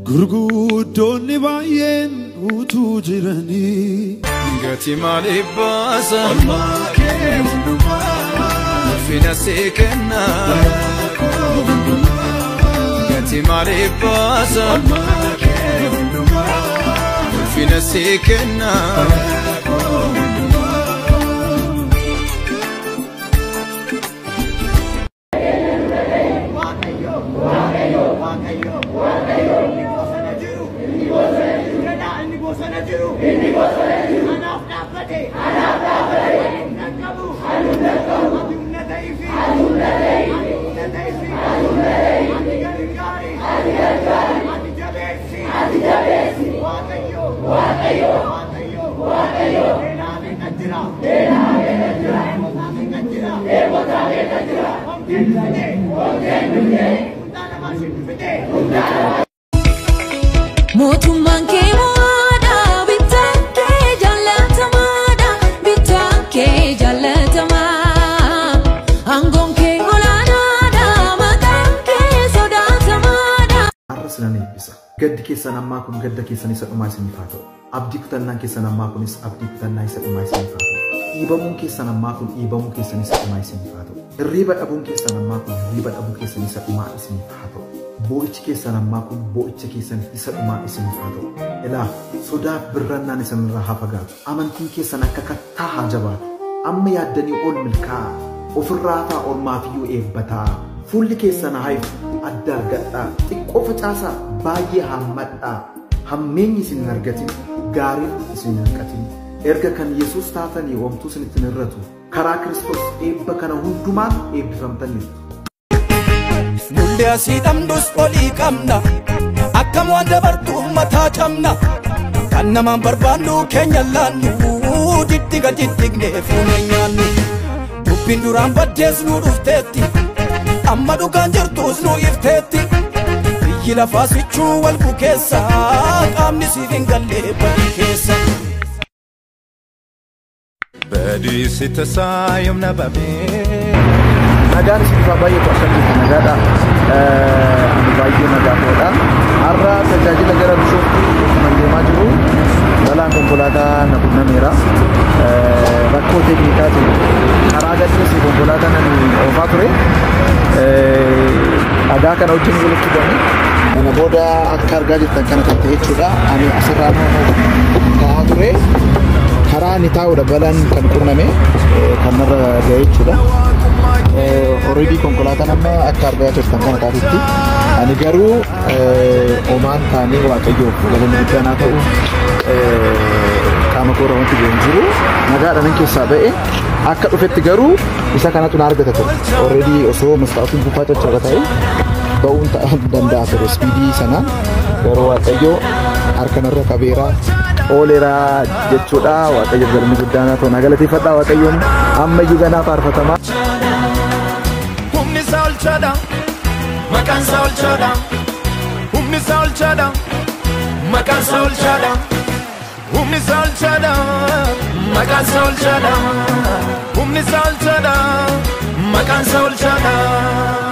Gurguddonni baay'een utuu jiranii Gati maaliif baasa Olmaa kee hundumaa Ulfina sii kenna Gati maaliif baasa Olmaa kee hundumaa Ulfina sii kenna Mootummaan kee mo'aadha, bittaan kee jaallatamaadha, bittaan kee jaallatamaa. Aangoon kee olaanaadha, maqaan kee sodaatamaadha. Arrasnan eebbisa. Gaddi keessan ammaa kun gadda keessan isa dhumaa isiniif haa ta'u. Abdii kutannaan keessan ammaa kunis abdii kutannaa isa dhumaa isiniif haa ta'u. Dhiibamuun keessan ammaa kun dhiibamuu keessan isa dhumaa isiniif haa ta'u. Hirriiba dhabuun keessan ammaa kun hirriiba dhabuu keessan isa dhumaa isiniif haa ta'u. Boo'ichi keessan ammaa kun boo'icha keessan isa dhumaa isiniif haa ta'u. Ilaa sodaaf birrannaan isinirraa haa fagaatu. Amantiin keessan akka kattaa haa jabaatu. Amma yaaddanii ol milkaa'a. Ofirraa ta'a ormaafiyyuu eebbataa. Fuulli keessan haa ifu adda argadhaa. Xiqqoo facaasaa baay'ee hammadhaa. Hammeenyi isin hin argatin gaarii isin hin hanqatin. Erga kan Yesuus taatanii oomtuu isinitti hin irratu. Karaa Kiristoos eebba kana hundumaan eebbifamtaniirtu. Nulli asii dhamdus olii qabna Akkam waan dabartuuf mataa cabna Kan namaan barbaannu keenya laannu Diddiga diddignee fuunee nyaannu Dubbiin duraan baddees nu dhufteetti Amma dhugaan jirtus nu ifteetti Biyyi lafaa sichuu wal bukeessa Qaamni siif hin gallee badii keessa Badii si tasaa yoomna babee Nagaan isiniif baay'ee qo'atanii nagaadha. Ani baay'ee nagaadha. Har'a tajaajila gara Bishooftuu kan deemaa jiru balaan konkolaataa na qunnameera. Rakkoo teeknikaatiin karaa gadhiisii konkolaataa nan oofaa ture. Dhagaa kana wajjin walitti hidhame. Kana booda akka argaa jirtan kana kan ta'e jechuudha. Ani asirraa taa'aa ture. Karaa ni taa'udha balaan kan qunname kan narra ga'e jechuudha. Already konkolaataan amma akka argaa jirtan kana taatitti ani garuu omaan taanee waaqayyoof galanni guddaan haa ta'u qaama koora wanti ga'een jiru nagaadhaan keessaa ba'e akka dhufetti garuu isa kanatu na argata ture. Already osoo mastaatiin buufaa caccaba ta'e ba'uun danda'a ture spiidii sanaan garuu waaqayyoo harkanarra qabeera ooleera jechuudha. Waaqayyoof galanni guddaan haa ta'u na galateeffadhaa waaqayyoon ammayyuu ganaa faarfatamaa. Saul Chada, Makan Saul Chada, Umni Saul Chada, Makan Saul Chada, Umni Saul Chada, Makan Saul Chada, Umni Saul Chada, Makan Saul Chada.